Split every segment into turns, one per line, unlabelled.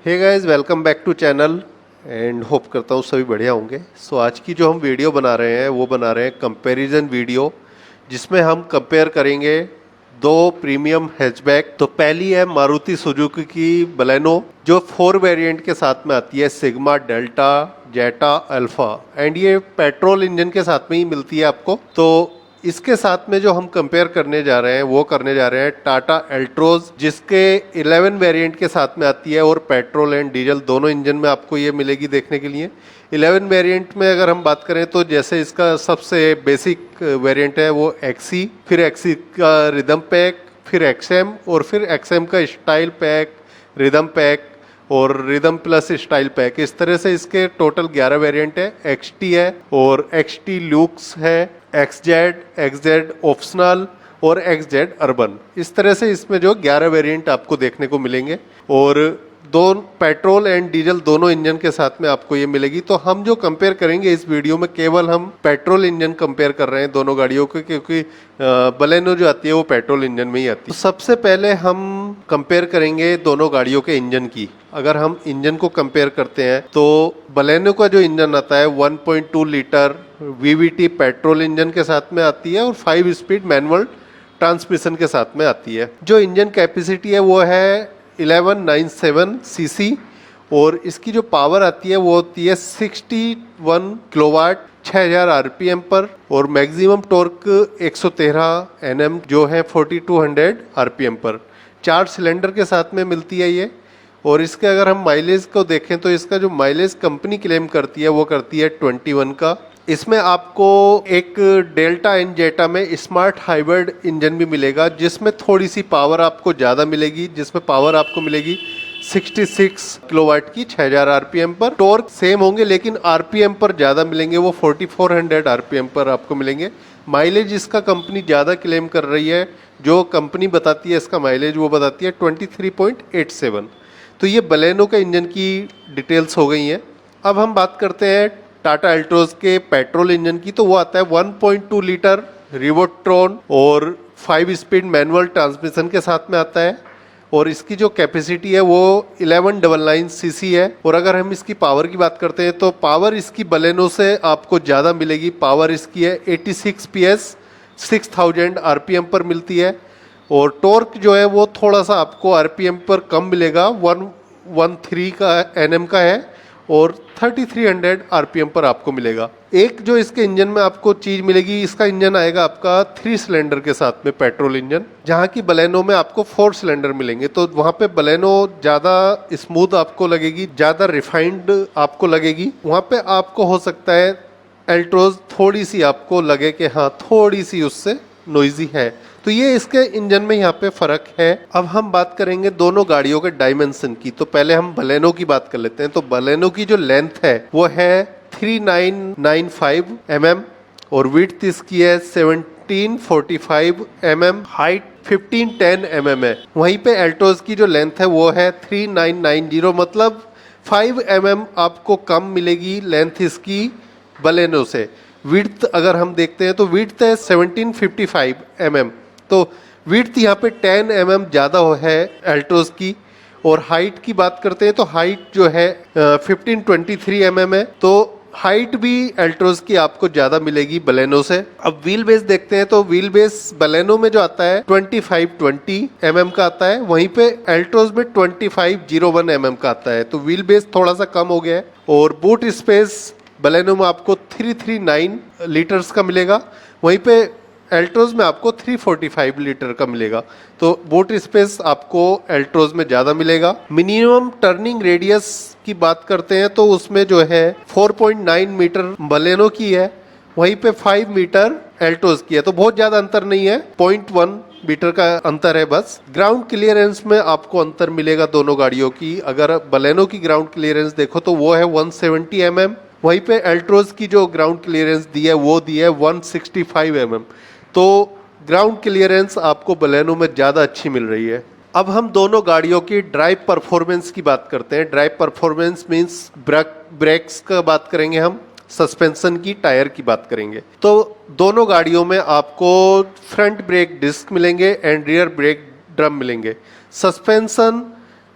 Hey guys, welcome back to channel and hope करता हूँ सभी बढ़िया होंगे। सो आज की जो हम वीडियो बना रहे हैं वो बना रहे हैं कंपैरिजन वीडियो, जिसमें हम कंपेयर करेंगे दो प्रीमियम हैचबैक। तो पहली है मारुति सुजुकी की बलेनो, जो 4 वेरिएंट के साथ में आती है, Sigma, Delta, Zeta, Alpha, and ये पेट्रोल इंजन के साथ में ही मिलती है आपको। तो इसके साथ में जो हम कंपेयर करने जा रहे हैं वो करने जा रहे हैं टाटा एल्ट्रोज, जिसके 11 वेरिएंट के साथ में आती है और पेट्रोल एंड डीजल दोनों इंजन में आपको ये मिलेगी देखने के लिए। 11 वेरिएंट में अगर हम बात करें तो जैसे इसका सबसे बेसिक वेरिएंट है वो एक्सी, फिर एक्सी का रिदम पैक, फिर एक्सएम, और फिर एक्सएम का स्टाइल पैक, रिदम पैक और रिदम प्लस स्टाइल पैक। इस तरह से इसके टोटल 11 वेरिएंट है। एक्सटी है और एक्सटी लुक्स है, एक्सजेड, एक्सजेड ऑप्शनल और एक्सजेड अर्बन। इस तरह से इसमें जो 11 वेरिएंट आपको देखने को मिलेंगे और दोनों पेट्रोल एंड डीजल दोनों इंजन के साथ में आपको ये मिलेगी। तो हम जो कंपेयर करेंगे इस वीडियो में केवल हम पेट्रोल इंजन कंपेयर कर रहे हैं दोनों गाड़ियों के, क्योंकि बलेनो जो आती है वो पेट्रोल इंजन में ही आती है। तो सबसे पहले हम कंपेयर करेंगे दोनों गाड़ियों के इंजन की। अगर हम इंजन को कंपेयर करते हैं तो बलेनो का जो इंजन आता है 1.2 लीटर वीवीटी पेट्रोल इंजन के साथ में आती है और 5 स्पीड मैनुअल ट्रांसमिशन के साथ में आती है। जो इंजन कैपेसिटी है वो है 1197 सीसी और इसकी जो पावर आती है वो होती है 61 किलोवाट 6000 आरपीएम पर, और मैक्सिमम टॉर्क 113 एनएम जो है 4200 आरपीएम पर। 4 सिलेंडर के साथ में मिलती है ये। और इसके अगर हम माइलेज को देखें तो इसका जो माइलेज कंपनी क्लेम करती है वो करती है 21 का। इसमें आपको एक डेल्टा एंड जेटा में स्मार्ट हाइब्रिड इंजन भी मिलेगा, जिसमें थोड़ी सी पावर आपको ज़्यादा मिलेगी, जिसमें पावर आपको मिलेगी 66 किलोवाट की 6000 आरपीएम पर। टॉर्क सेम होंगे लेकिन आरपीएम पर ज़्यादा मिलेंगे, वो 4400 आरपीएम पर आपको मिलेंगे। माइलेज इसका कंपनी ज़्यादा क्लेम कर रही है, जो कंपनी बताती है इसका माइलेज वो बताती है 23.87। तो ये बलेनो के इंजन की डिटेल्स हो गई हैं। अब हम बात करते हैं टाटा एल्ट्रोज के पेट्रोल इंजन की। तो वो आता है 1.2 लीटर रिवोट्रॉन और 5 स्पीड मैनुअल ट्रांसमिशन के साथ में आता है, और इसकी जो कैपेसिटी है वो 1199 सीसी है। और अगर हम इसकी पावर की बात करते हैं तो पावर इसकी बलेनो से आपको ज़्यादा मिलेगी। पावर इसकी है 86 PS 6000 आरपीएम पर मिलती है, और टॉर्क जो है वो थोड़ा सा आपको आरपीएम पर कम मिलेगा, 113 का एनएम का है और 3300 आरपीएम पर आपको मिलेगा। एक जो इसके इंजन में आपको चीज मिलेगी, इसका इंजन आएगा आपका 3 सिलेंडर के साथ में पेट्रोल इंजन, जहां की बलेनो में आपको 4 सिलेंडर मिलेंगे। तो वहां पे बलेनो ज्यादा स्मूथ आपको लगेगी, ज्यादा रिफाइंड आपको लगेगी। वहां पे आपको हो सकता है एल्ट्रोज थोड़ी सी आपको लगे कि हाँ थोड़ी सी उससे नॉइजी है। तो ये इसके इंजन में यहाँ पे फर्क है। अब हम बात करेंगे दोनों गाड़ियों के डायमेंशन की। तो पहले हम बलेनो की बात कर लेते हैं। तो बलेनो की जो लेंथ है वो है 3995 mm और विड्थ इसकी है 1745 mm, हाइट 1510 mm है। वहीं पे एल्ट्रोज की जो लेंथ है वो है 3990, मतलब 5 mm आपको कम मिलेगी लेंथ इसकी बलेनो से। विड्थ अगर हम देखते हैं तो विड्थ है 1755 mm, तो विड्थ यहाँ पे 10 mm ज़्यादा है एल्ट्रोज की। और हाइट की बात करते हैं तो हाइट जो है 1523 mm है, तो हाइट भी एल्ट्रोज की आपको ज़्यादा मिलेगी बलेनो से। अब व्हील बेस देखते हैं तो व्हील बेस बलेनो में जो आता है 2520 mm का आता है, वहीं पे एल्ट्रोज में 2501 mm का आता है। तो व्हील बेस थोड़ा सा कम हो गया है। और बूट स्पेस बलेनो में आपको 339 लीटर्स का मिलेगा, वहीं पे एल्ट्रोज में आपको 345 लीटर का मिलेगा। तो बूट स्पेस आपको एल्ट्रोज में ज़्यादा मिलेगा। मिनिमम टर्निंग रेडियस की बात करते हैं तो उसमें जो है 4.9 मीटर बलेनो की है, वहीं पे 5 मीटर एल्ट्रोज की है। तो बहुत ज़्यादा अंतर नहीं है, 0.1 मीटर का अंतर है बस। ग्राउंड क्लियरेंस में आपको अंतर मिलेगा दोनों गाड़ियों की। अगर बलेनो की ग्राउंड क्लियरेंस देखो तो वो है 170 mm, वहीं पे एल्ट्रोज की जो ग्राउंड क्लियरेंस दी है वो दी है 165 mm। तो ग्राउंड क्लियरेंस आपको बलेनो में ज़्यादा अच्छी मिल रही है। अब हम दोनों गाड़ियों की ड्राइव परफॉर्मेंस की बात करते हैं। ड्राइव परफॉर्मेंस मींस ब्रेक्स का बात करेंगे हम, सस्पेंशन की, टायर की बात करेंगे। तो दोनों गाड़ियों में आपको फ्रंट ब्रेक डिस्क मिलेंगे एंड रियर ब्रेक ड्रम मिलेंगे। सस्पेंशन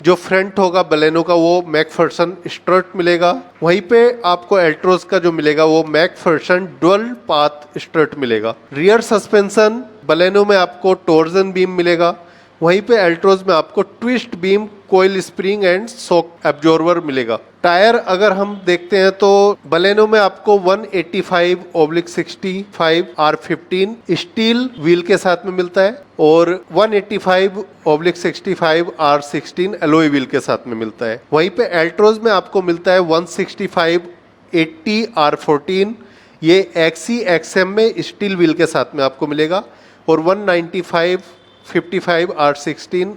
जो फ्रंट होगा बलेनो का वो मैकफर्सन स्ट्रट मिलेगा। वहीं पे आपको एल्ट्रोज का जो मिलेगा वो मैकफर्सन डुअल पाथ स्ट्रट मिलेगा। रियर सस्पेंशन बलेनो में आपको टॉर्जन बीम मिलेगा। वहीं पे एल्ट्रोज में आपको twist beam, coil spring and shock absorber मिलेगा। टायर अगर हम देखते हैं तो बलेनो में आपको 185/65 R15 स्टील व्हील के साथ में मिलता है और 185/65 R16 एलॉय व्हील के साथ में मिलता है। वहीं पे एल्ट्रोज में आपको मिलता है 165/80 R14, ये एक्सी एक्सएम में स्टील व्हील के साथ में आपको मिलेगा और 195/55 R16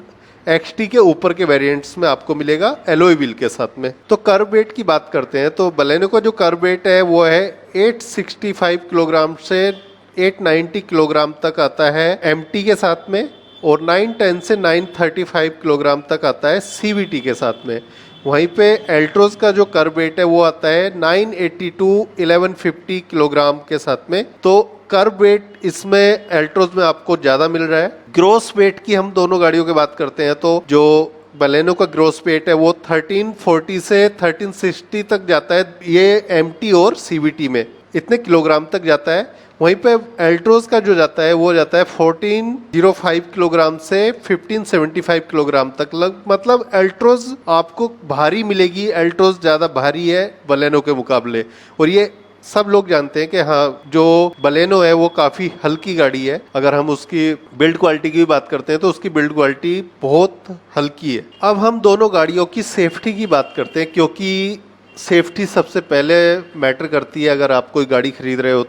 XT के ऊपर के वेरिएंट्स में आपको मिलेगा एलॉय व्हील के साथ में। तो कर्व वेट की बात करते हैं तो बलेनो का जो कर्व वेट है वो है 865 किलोग्राम से 890 किलोग्राम तक आता है MT के साथ में और 910 से 935 किलोग्राम तक आता है CVT के साथ में। वहीं पे एल्ट्रोज का जो कर्व वेट है वो आता है 982 किलोग्राम के साथ में। तो कर्व वेट इसमें एल्ट्रोज में आपको ज़्यादा मिल रहा है। ग्रॉस वेट की हम दोनों गाड़ियों की बात करते हैं तो जो बलेनो का ग्रॉस वेट है वो 1340 से 1360 तक जाता है, ये MT और CVT में इतने किलोग्राम तक जाता है। वहीं पे एल्ट्रोज का जो जाता है वो जाता है 1405 किलोग्राम से 1575 किलोग्राम तक मतलब एल्ट्रोज आपको भारी मिलेगी। एल्ट्रोज ज़्यादा भारी है बलेनो के मुकाबले और ये सब लोग जानते हैं कि हाँ जो बलेनो है वो काफ़ी हल्की गाड़ी है। अगर हम उसकी बिल्ड क्वालिटी की भी बात करते हैं तो उसकी बिल्ड क्वालिटी बहुत हल्की है। अब हम दोनों गाड़ियों की सेफ्टी की बात करते हैं क्योंकि सेफ्टी सबसे पहले मैटर करती है अगर आप कोई गाड़ी खरीद रहे हो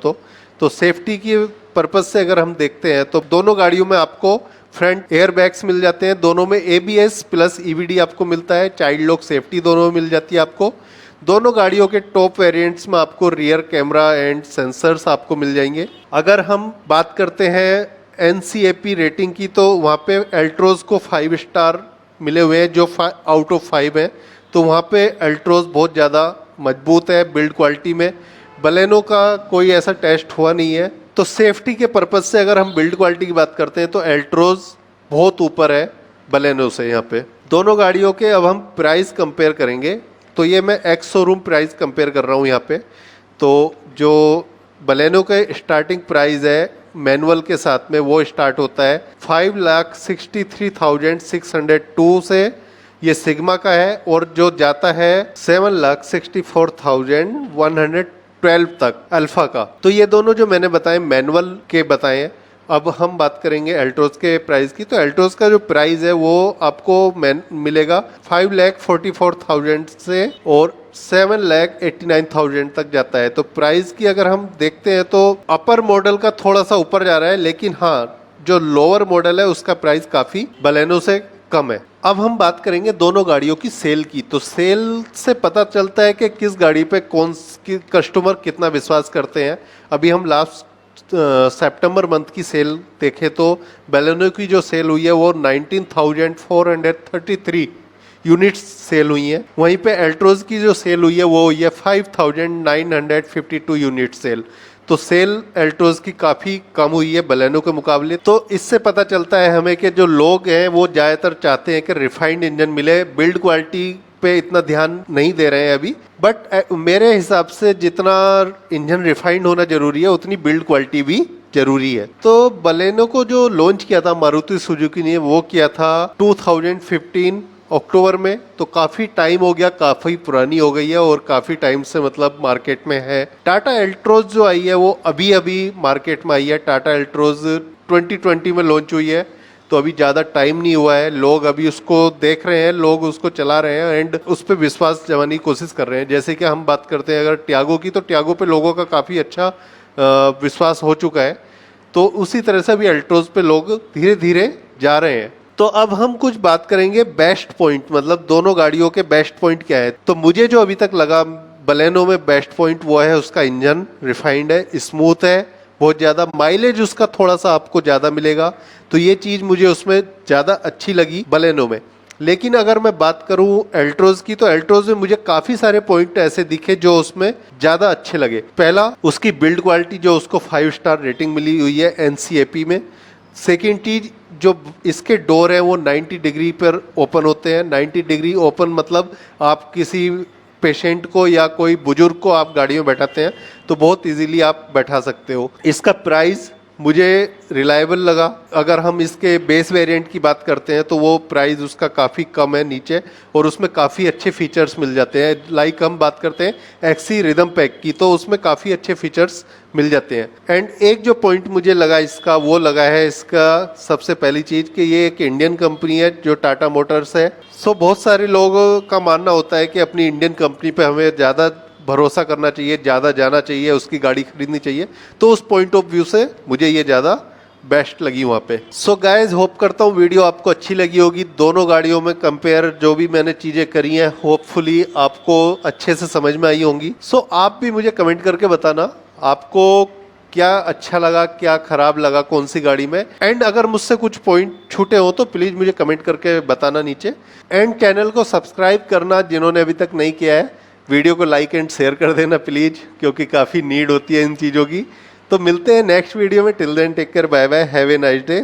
तो सेफ्टी की पर्पज़ से अगर हम देखते हैं तो दोनों गाड़ियों में आपको फ्रंट एयर बैग्स मिल जाते हैं, दोनों में ABS प्लस EVD आपको मिलता है, चाइल्ड लॉक सेफ्टी दोनों में मिल जाती है आपको। दोनों गाड़ियों के टॉप वेरिएंट्स में आपको रियर कैमरा एंड सेंसर्स आपको मिल जाएंगे। अगर हम बात करते हैं NCAP रेटिंग की तो वहाँ पे एल्ट्रोज को 5 स्टार मिले हुए हैं जो आउट ऑफ 5 है। तो वहाँ पे एल्ट्रोज बहुत ज़्यादा मजबूत है बिल्ड क्वालिटी में। बलेनो का कोई ऐसा टेस्ट हुआ नहीं है। तो सेफ्टी के पर्पज़ से अगर हम बिल्ड क्वालिटी की बात करते हैं तो एल्ट्रोज बहुत ऊपर है बलेनो से। यहाँ पे दोनों गाड़ियों के अब हम प्राइस कंपेयर करेंगे तो ये मैं एक्स शोरूम प्राइस कंपेयर कर रहा हूँ यहाँ पे। तो जो बलेनो के स्टार्टिंग प्राइस है मैनुअल के साथ में वो स्टार्ट होता है 5,63,602 से, ये सिग्मा का है और जो जाता है 7,64,112 तक अल्फा का। तो ये दोनों जो मैंने बताए मैनुअल के बताए। अब हम बात करेंगे एल्ट्रोज के प्राइस की। तो एल्ट्रोज का जो प्राइस है वो आपको मिलेगा 5,44,000 से और 7,89,000 तक जाता है। तो प्राइस की अगर हम देखते हैं तो अपर मॉडल का थोड़ा सा ऊपर जा रहा है, लेकिन हाँ जो लोअर मॉडल है उसका प्राइस काफ़ी बलेनो से कम है। अब हम बात करेंगे दोनों गाड़ियों की सेल की। तो सेल से पता चलता है कि किस गाड़ी पे कौन कस्टमर कितना विश्वास करते हैं। अभी हम लास्ट सितंबर मंथ की सेल देखें तो बलेनो की जो सेल हुई है वो 19,433 यूनिट्स सेल हुई हैं। वहीं पे एल्ट्रोज की जो सेल हुई है वो हुई है 5,952 यूनिट सेल। तो सेल एल्ट्रोज की काफ़ी कम हुई है बलेनो के मुकाबले। तो इससे पता चलता है हमें कि जो लोग हैं वो ज़्यादातर चाहते हैं कि रिफाइंड इंजन मिले, बिल्ड क्वालिटी पे इतना ध्यान नहीं दे रहे हैं अभी। बट मेरे हिसाब से जितना इंजन रिफाइंड होना जरूरी है उतनी बिल्ड क्वालिटी भी जरूरी है। तो बलेनो को जो लॉन्च किया था मारुति सुजुकी ने वो किया था 2015 अक्टूबर में। तो काफ़ी टाइम हो गया, काफ़ी पुरानी हो गई है और काफ़ी टाइम से मतलब मार्केट में है। टाटा एल्ट्रोज जो आई है वो अभी अभी मार्केट में आई है। टाटा एल्ट्रोज 2020 में लॉन्च हुई है तो अभी ज़्यादा टाइम नहीं हुआ है। लोग अभी उसको देख रहे हैं, लोग उसको चला रहे हैं एंड उस पर विश्वास जमाने की कोशिश कर रहे हैं। जैसे कि हम बात करते हैं अगर टियागो की, तो टियागो पे लोगों का काफ़ी अच्छा विश्वास हो चुका है। तो उसी तरह से अभी अल्ट्रोज पे लोग धीरे धीरे जा रहे हैं। तो अब हम कुछ बात करेंगे बेस्ट पॉइंट, मतलब दोनों गाड़ियों के बेस्ट पॉइंट क्या है। तो मुझे जो अभी तक लगा बलेनो में बेस्ट पॉइंट वो है उसका इंजन रिफाइंड है, स्मूथ है, बहुत ज़्यादा माइलेज उसका थोड़ा सा आपको ज़्यादा मिलेगा। तो ये चीज़ मुझे उसमें ज़्यादा अच्छी लगी बलेनो में। लेकिन अगर मैं बात करूं एल्ट्रोज की, तो एल्ट्रोज में मुझे काफ़ी सारे पॉइंट ऐसे दिखे जो उसमें ज़्यादा अच्छे लगे। पहला, उसकी बिल्ड क्वालिटी जो उसको 5 स्टार रेटिंग मिली हुई है NCAP में। सेकेंड चीज़, जो इसके डोर हैं वो 90 डिग्री पर ओपन होते हैं। 90 डिग्री ओपन मतलब आप किसी पेशेंट को या कोई बुजुर्ग को आप गाड़ी में बैठाते हैं तो बहुत इजीली आप बैठा सकते हो। इसका प्राइस मुझे रिलायबल लगा। अगर हम इसके बेस वेरिएंट की बात करते हैं तो वो प्राइस उसका काफ़ी कम है नीचे, और उसमें काफ़ी अच्छे फीचर्स मिल जाते हैं। लाइक हम बात करते हैं एक्सी रिदम पैक की, तो उसमें काफ़ी अच्छे फीचर्स मिल जाते हैं। एंड एक जो पॉइंट मुझे लगा इसका, वो लगा है इसका सबसे पहली चीज़ कि ये एक इंडियन कंपनी है जो टाटा मोटर्स है। सो बहुत सारे लोगों का मानना होता है कि अपनी इंडियन कंपनी पे हमें ज़्यादा भरोसा करना चाहिए, ज़्यादा जाना चाहिए, उसकी गाड़ी खरीदनी चाहिए। तो उस पॉइंट ऑफ व्यू से मुझे ये ज़्यादा बेस्ट लगी वहाँ पे। सो गाइज, होप करता हूँ वीडियो आपको अच्छी लगी होगी। दोनों गाड़ियों में कंपेयर जो भी मैंने चीज़ें करी हैं, होपफुली आपको अच्छे से समझ में आई होंगी। सो आप भी मुझे कमेंट करके बताना आपको क्या अच्छा लगा, क्या खराब लगा कौन सी गाड़ी में। एंड अगर मुझसे कुछ पॉइंट छूटे हो तो प्लीज़ मुझे कमेंट करके बताना नीचे। एंड चैनल को सब्सक्राइब करना जिन्होंने अभी तक नहीं किया है, वीडियो को लाइक एंड शेयर कर देना प्लीज़, क्योंकि काफ़ी नीड होती है इन चीज़ों की। तो मिलते हैं नेक्स्ट वीडियो में। Till then take care, bye bye, have a nice day.